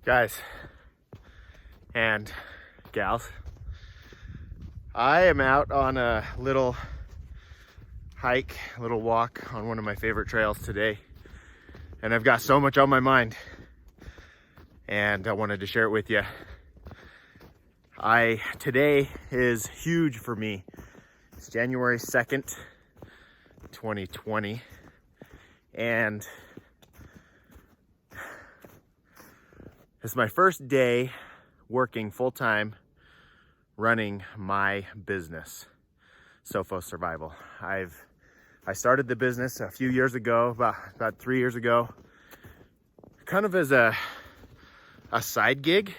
Guys and gals, I am out on a little hike, a little walk on one of my favorite trails today, and I've got so much on my mind and I wanted to share it with you. Today is huge for me. It's January 2nd, 2020, and it's my first day working full-time running my business, SOPHOS Survival. I started the business a few years ago, about 3 years ago, kind of as a side gig.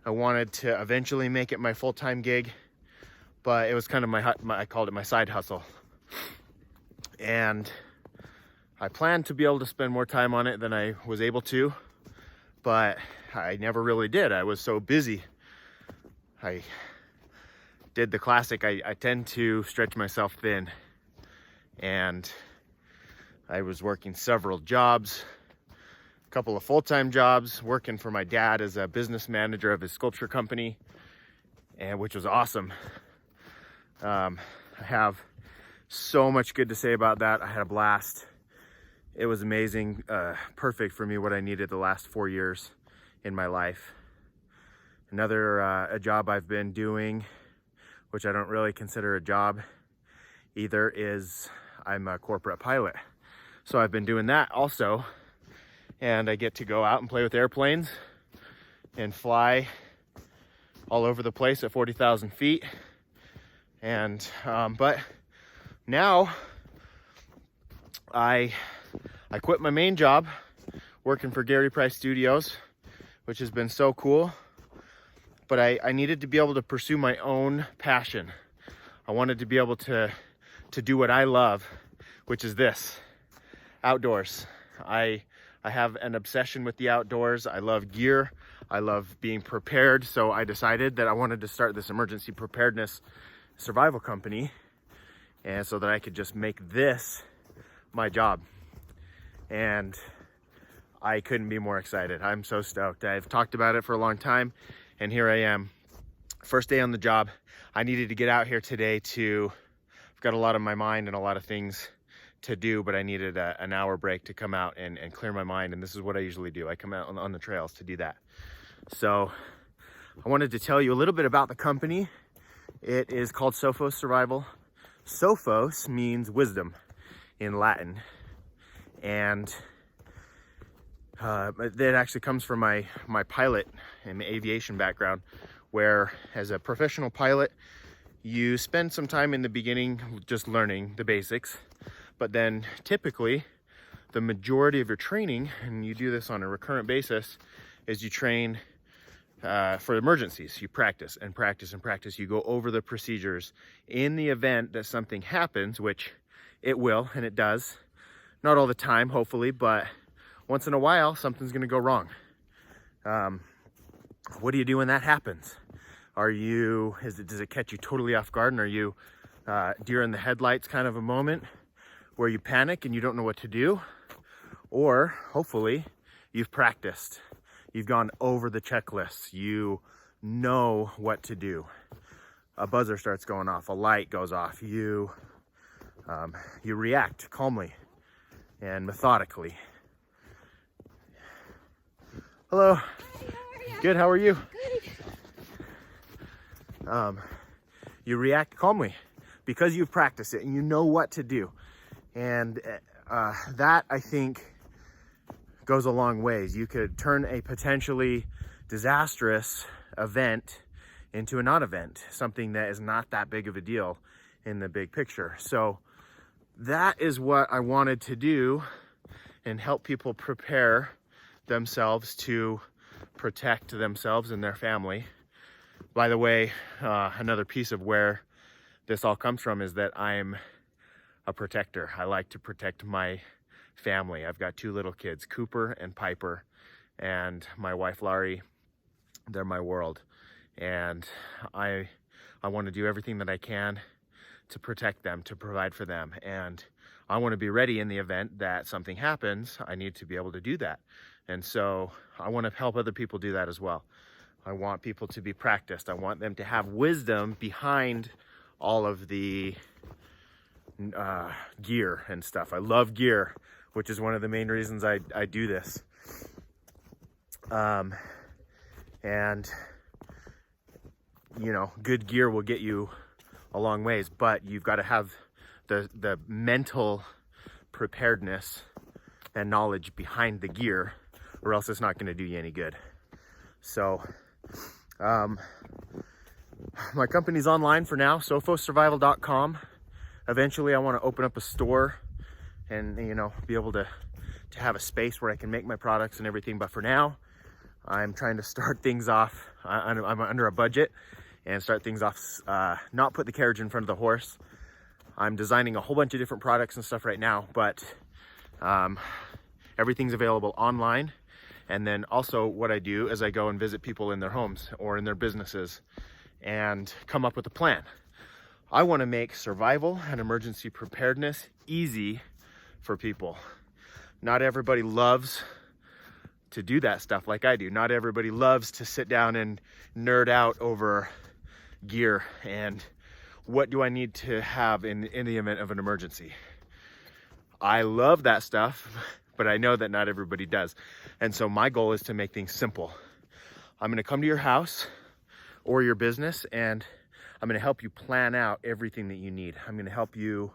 I wanted to eventually make it my full-time gig, but it was kind of I called it my side hustle. And I planned to be able to spend more time on it than I was able to, but I never really did. I was so busy. I did the classic, I tend to stretch myself thin. And I was working several jobs, a couple of full-time jobs, working for my dad as a business manager of his sculpture company, and which was awesome. I have so much good to say about that. I had a blast. It was amazing, perfect for me, what I needed the last 4 years in my life. Another a job I've been doing, which I don't really consider a job either, is I'm a corporate pilot. So I've been doing that also, and I get to go out and play with airplanes and fly all over the place at 40,000 feet. And but now I quit my main job working for Gary Price Studios, which has been so cool, but I needed to be able to pursue my own passion. I wanted to be able to do what I love, which is this, outdoors. I have an obsession with the outdoors. I love gear. I love being prepared. So I decided that I wanted to start this emergency preparedness survival company, and so that I could just make this my job. And I couldn't be more excited. I'm so stoked. I've talked about it for a long time, and here I am. First day on the job. I needed to get out here today I've got a lot on my mind and a lot of things to do, but I needed an hour break to come out and clear my mind, and this is what I usually do. I come out on the trails to do that. So I wanted to tell you a little bit about the company. It is called SOPHOS Survival. Sophos means wisdom in Latin, and that actually comes from my pilot and aviation background, where as a professional pilot, you spend some time in the beginning just learning the basics, but then typically the majority of your training, and you do this on a recurrent basis, is you train for emergencies. You practice and practice and practice. You go over the procedures in the event that something happens, which it will, and it does. Not all the time, hopefully, but once in a while, something's gonna go wrong. What do you do when that happens? Does it catch you totally off guard? And are you deer in the headlights kind of a moment where you panic and you don't know what to do? Or hopefully you've practiced. You've gone over the checklists. You know what to do. A buzzer starts going off, a light goes off. You react calmly and methodically. Hello. Hi, how are you? Good, how are you? Good. You react calmly because you've practiced it and you know what to do. And that, I think, goes a long ways. You could turn a potentially disastrous event into a non-event, something that is not that big of a deal in the big picture. So that is what I wanted to do, and help people prepare themselves to protect themselves and their family. By the way, another piece of where this all comes from is that I'm a protector. I like to protect my family. I've got 2 little kids, Cooper and Piper, and my wife Laurie. They're my world, and I want to do everything that I can to protect them, to provide for them, and I want to be ready in the event that something happens. I need to be able to do that. And so I want to help other people do that as well. I want people to be practiced. I want them to have wisdom behind all of the gear and stuff. I love gear, which is one of the main reasons I do this. And you know, good gear will get you a long ways, but you've got to have the mental preparedness and knowledge behind the gear, or else it's not going to do you any good. So my company's online for now, SOPHOSSurvival.com. Eventually I want to open up a store and, you know, be able to have a space where I can make my products and everything. But for now, I'm trying to start things off. I'm under a budget and start things off, not put the carriage in front of the horse. I'm designing a whole bunch of different products and stuff right now, but everything's available online. And then also what I do is I go and visit people in their homes or in their businesses and come up with a plan. I want to make survival and emergency preparedness easy for people. Not everybody loves to do that stuff like I do. Not everybody loves to sit down and nerd out over gear and what do I need to have in the event of an emergency. I love that stuff, but I know that not everybody does. And so my goal is to make things simple. I'm going to come to your house or your business and I'm going to help you plan out everything that you need. I'm going to help you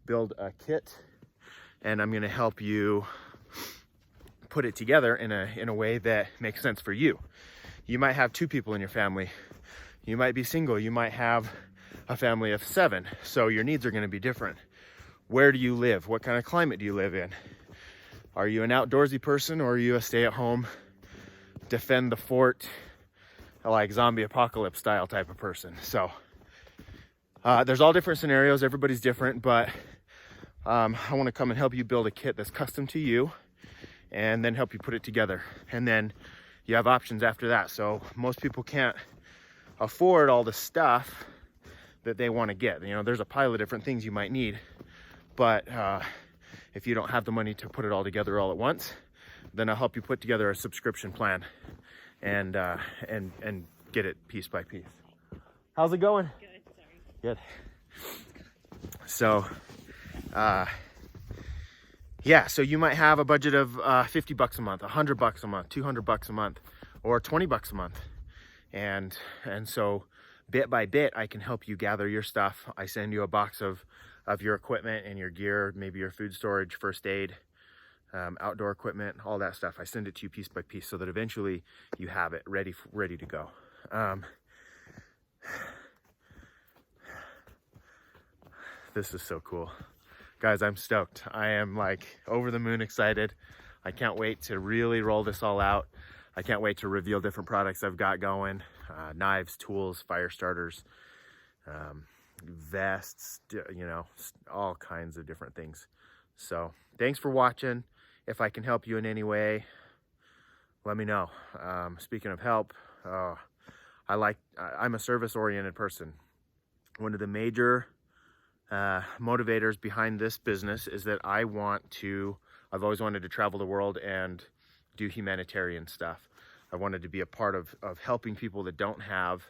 build a kit and I'm going to help you put it together in a way that makes sense for you. You might have 2 people in your family. You might be single. You might have a family of 7. So your needs are going to be different. Where do you live? What kind of climate do you live in? Are you an outdoorsy person or are you a stay-at-home, defend the fort, like zombie apocalypse style type of person? So there's all different scenarios. Everybody's different, but I want to come and help you build a kit that's custom to you and then help you put it together. And then you have options after that. So most people can't afford all the stuff that they want to get. You know, there's a pile of different things you might need, but if you don't have the money to put it all together all at once, then I'll help you put together a subscription plan and get it piece by piece. How's it going? Good, sorry. Good. So, yeah, so you might have a budget of $50 a month, $100 a month, $200 a month, or $20 a month. And so bit by bit, I can help you gather your stuff. I send you a box of your equipment and your gear, maybe your food storage, first aid, outdoor equipment, all that stuff. I send it to you piece by piece so that eventually you have it ready to go. This is so cool. Guys, I'm stoked. I am like over the moon excited. I can't wait to really roll this all out. I can't wait to reveal different products I've got going. Knives, tools, fire starters, vests, you know, all kinds of different things. So thanks for watching. If I can help you in any way, let me know. Speaking of help, I'm a service-oriented person. One of the major motivators behind this business is that I've always wanted to travel the world and do humanitarian stuff. I wanted to be a part of helping people that don't have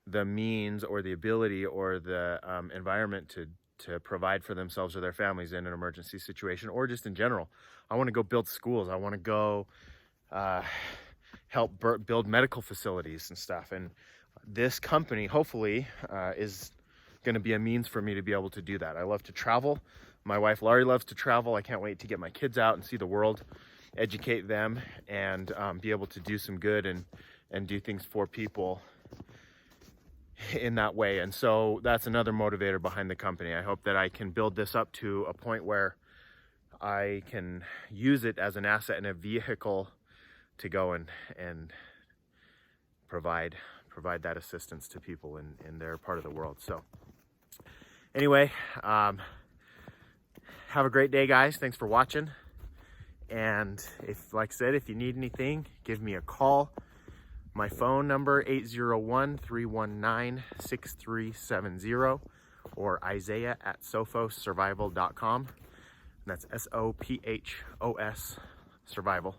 the means or the ability or the environment to provide for themselves or their families in an emergency situation, or just in general. I want to go build schools. I want to go help build medical facilities and stuff. And this company, hopefully, is going to be a means for me to be able to do that. I love to travel. My wife, Laurie, loves to travel. I can't wait to get my kids out and see the world, educate them, and be able to do some good and do things for people in that way. And so that's another motivator behind the company. I hope that I can build this up to a point where I can use it as an asset and a vehicle to go and provide that assistance to people in their part of the world. So anyway, have a great day, guys. Thanks for watching. And like I said, if you need anything, give me a call. My phone number, 801-319-6370, or Isaiah at SOPHOSSurvival.com. And that's SOPHOS Survival.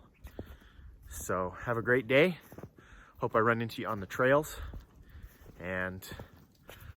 So have a great day. Hope I run into you on the trails, and